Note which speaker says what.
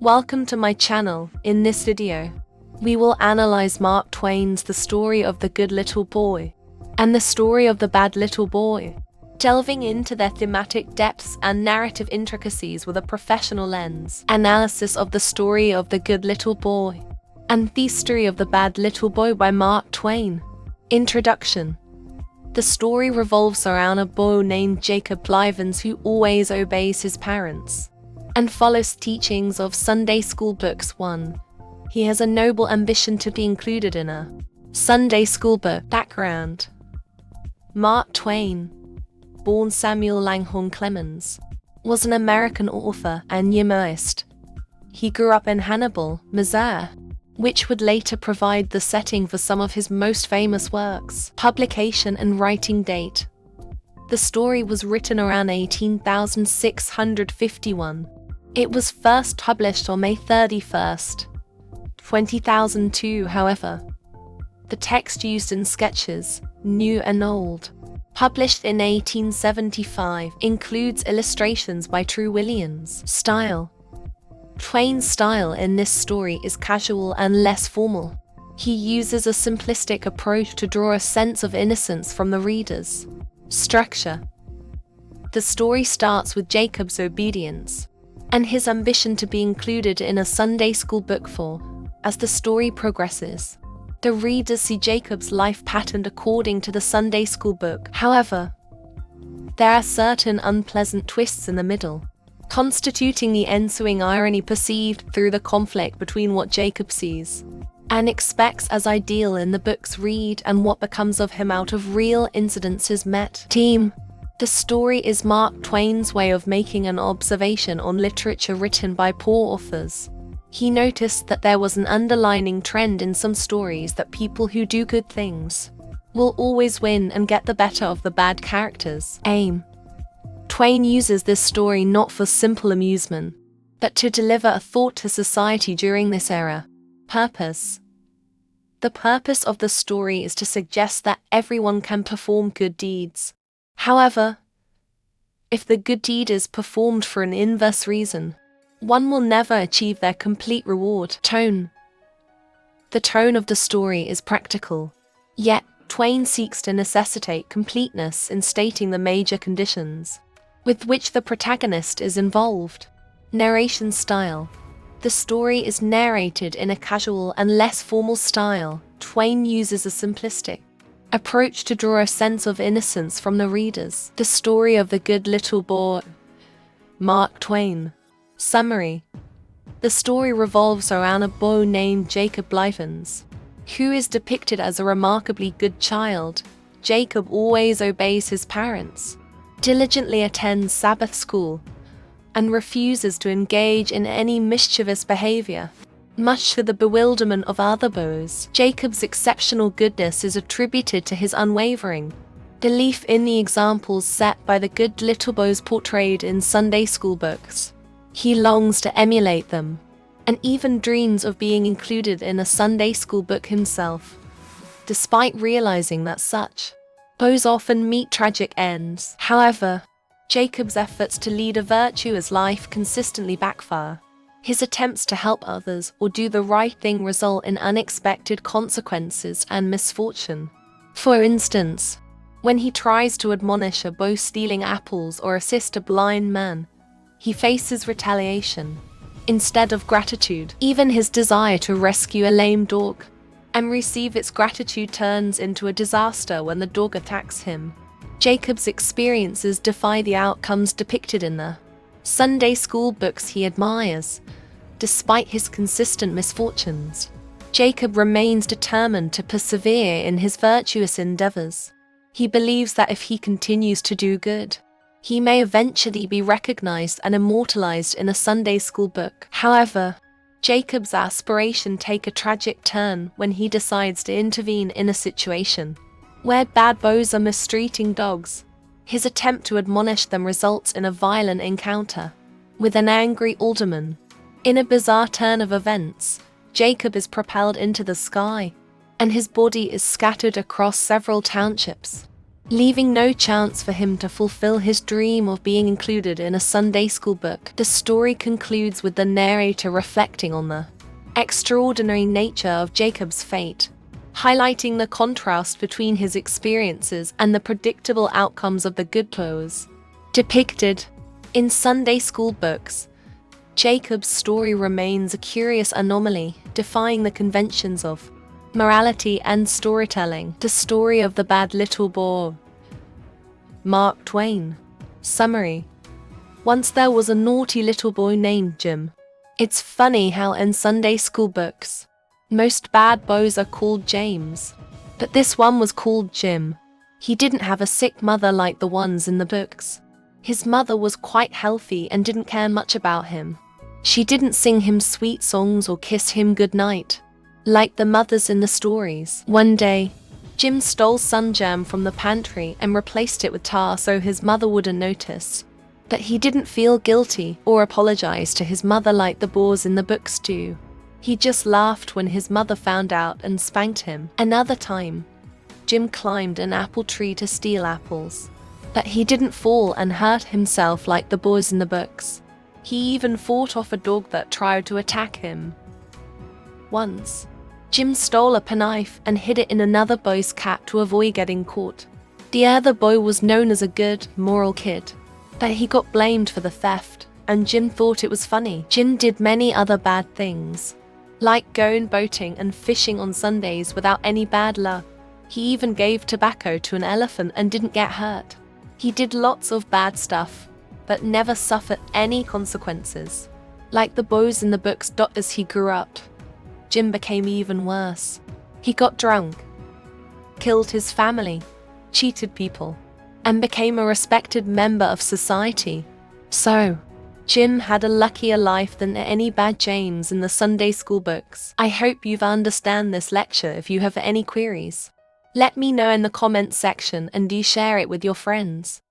Speaker 1: Welcome to my channel. In this video, we will analyze Mark Twain's The Story of the Good Little Boy and The Story of the Bad Little Boy, delving into their thematic depths and narrative intricacies with a professional lens. Analysis of The Story of the Good Little Boy and The Story of the Bad Little Boy by Mark Twain. Introduction. The story revolves around a boy named Jacob Livens who always obeys his parents and follows teachings of Sunday school books. 1. He has a noble ambition to be included in a Sunday school book. Background. Mark Twain, born Samuel Langhorne Clemens, was an American author and humorist. He grew up in Hannibal, Missouri, which would later provide the setting for some of his most famous works. Publication and writing date. The story was written around 18,651. It was first published on May 31st, 2002. However, the text used in sketches, new and old, published in 1875, includes illustrations by True Williams. Style. Twain's style in this story is casual and less formal. He uses a simplistic approach to draw a sense of innocence from the readers. Structure. The story starts with Jacob's obedience and his ambition to be included in a Sunday school book. As the story progresses, the readers see Jacob's life patterned according to the Sunday school book. However, there are certain unpleasant twists in the middle, constituting the ensuing irony perceived through the conflict between what Jacob sees and expects as ideal in the book's read and what becomes of him out of real incidences met. Theme. The story is Mark Twain's way of making an observation on literature written by poor authors. He noticed that there was an underlying trend in some stories that people who do good things will always win and get the better of the bad characters. Aim. Twain uses this story not for simple amusement, but to deliver a thought to society during this era. Purpose. The purpose of the story is to suggest that everyone can perform good deeds. However, if the good deed is performed for an inverse reason, one will never achieve their complete reward. Tone. The tone of the story is practical, yet Twain seeks to necessitate completeness in stating the major conditions with which the protagonist is involved. Narration style. The story is narrated in a casual and less formal style. Twain uses a simplistic approach to draw a sense of innocence from the readers. The Story of the Good Little Boy. Mark Twain. Summary. The story revolves around a boy named Jacob Livens, who is depicted as a remarkably good child. Jacob always obeys his parents, diligently attends Sabbath school, and refuses to engage in any mischievous behavior. Much to the bewilderment of other boys, Jacob's exceptional goodness is attributed to his unwavering belief in the examples set by the good little boys portrayed in Sunday school books. He longs to emulate them, and even dreams of being included in a Sunday school book himself, despite realizing that such boys often meet tragic ends. However, Jacob's efforts to lead a virtuous life consistently backfire. His attempts to help others or do the right thing result in unexpected consequences and misfortune. For instance, when he tries to admonish a boy stealing apples or assist a blind man, he faces retaliation instead of gratitude. Even his desire to rescue a lame dog and receive its gratitude turns into a disaster when the dog attacks him. Jacob's experiences defy the outcomes depicted in the Sunday school books he admires. Despite his consistent misfortunes, Jacob remains determined to persevere in his virtuous endeavors. He believes that if he continues to do good, he may eventually be recognized and immortalized in a Sunday school book. However, Jacob's aspirations take a tragic turn when he decides to intervene in a situation where bad boys are mistreating dogs. His attempt to admonish them results in a violent encounter with an angry alderman. In a bizarre turn of events, Jacob is propelled into the sky, and his body is scattered across several townships. leaving no chance for him to fulfill his dream of being included in a Sunday school book. The story concludes with the narrator reflecting on the extraordinary nature of Jacob's fate, highlighting the contrast between his experiences and the predictable outcomes of the good close. Depicted in Sunday school books, Jacob's story remains a curious anomaly, defying the conventions of morality and storytelling. The story of the bad little boy. Mark Twain. Summary. Once there was a naughty little boy named Jim. It's funny how in Sunday school books, most bad boys are called James, but this one was called Jim. He didn't have a sick mother like the ones in the books. His mother was quite healthy and didn't care much about him. She didn't sing him sweet songs or kiss him goodnight, like the mothers in the stories. One day, Jim stole sun jam from the pantry and replaced it with tar so his mother wouldn't notice. But he didn't feel guilty or apologize to his mother like the boys in the books do. He just laughed when his mother found out and spanked him. Another time, Jim climbed an apple tree to steal apples. But he didn't fall and hurt himself like the boys in the books. He even fought off a dog that tried to attack him. Once, Jim stole a penknife and hid it in another boy's cap to avoid getting caught. The other boy was known as a good, moral kid, but he got blamed for the theft, and Jim thought it was funny. Jim did many other bad things, like going boating and fishing on Sundays without any bad luck. He even gave tobacco to an elephant and didn't get hurt. He did lots of bad stuff, but never suffered any consequences. Like the boys in the books. As he grew up, Jim became even worse. He got drunk, killed his family, cheated people, and became a respected member of society. So, Jim had a luckier life than any bad James in the Sunday school books. I hope you've understand this lecture. If you have any queries, let me know in the comments section and do share it with your friends.